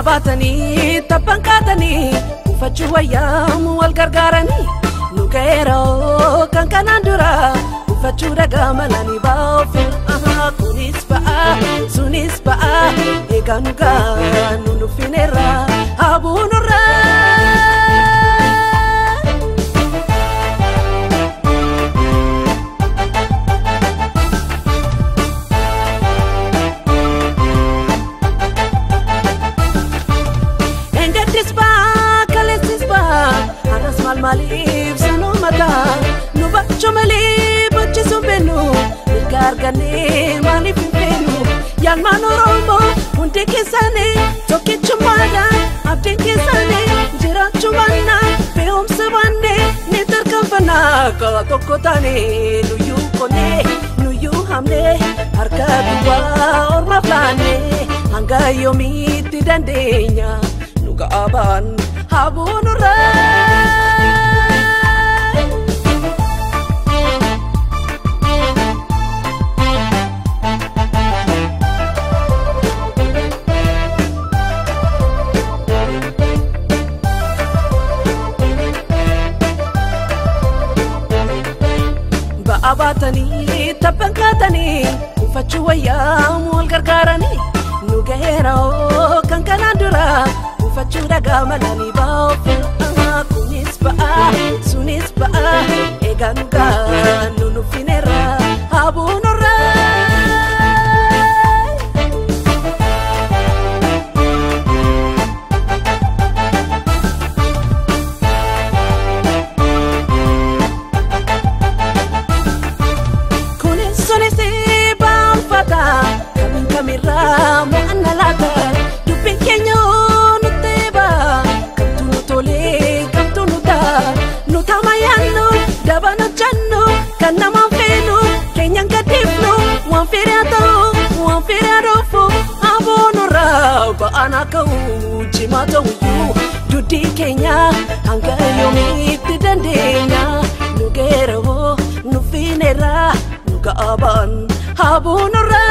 ba'abatani tabankatani ufachu wayam wal gargarani nugero kan kanandura ufachu ragamalani baofi sunis ba'a eganuga nunu finera abunura malif sanu mata nu bacho malif bachisu benu gargane malif benu yan manoromo unde kesane toke chumada abde kesane jira chumana peom sabane netar kampana ka tokotane nu yu hamne harka dua or maflane hanga yomi tidandenya nu kaaban habunura ba'abatani tabankatani ufachu wayam wal gargarani nugero kan kanandura ufachu ragamalani baofi sunis ba'a eganuga nunu finera abunura kamira mo analata dupin kenyo nuteba kamtunu tole kamtunu ta nutamayano dabana channo kanama fenu kenyan katifno wan feriado fo abonora ba anakau jimato yu dudi kenya hanga yomi tidandenya nugero nufinera nuga aban abonora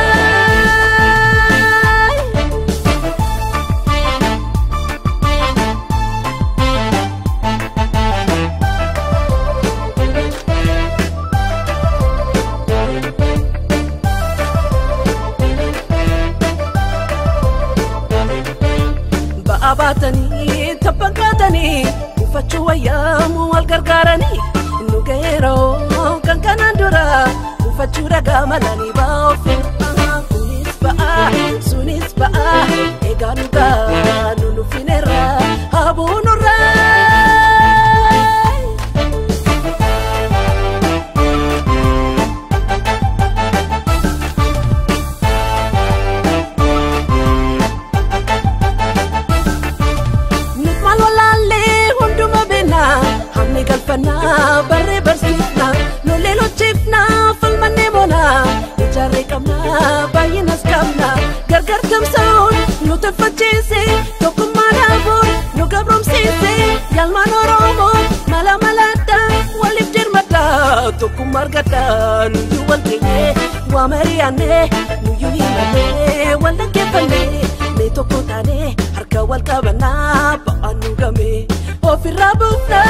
ba'abatani tabankatani ufachu wayam wal gargarani nugero kan kanandura ufachu ragamalani baofi sunis ba'a eganuga nunu finera abunura galfana barre barsifna no lelo chifna falmane mona ijare kamna bayinas kamna gargar tamsaun no tafachese tokumara bor no gabrom sese yalmano romo mala malata walif dirmata tokumar gata nu yuwaltene wa mariane nu yunimane wala kefane me tokotane harka wal kabana ba anu game ofirabufna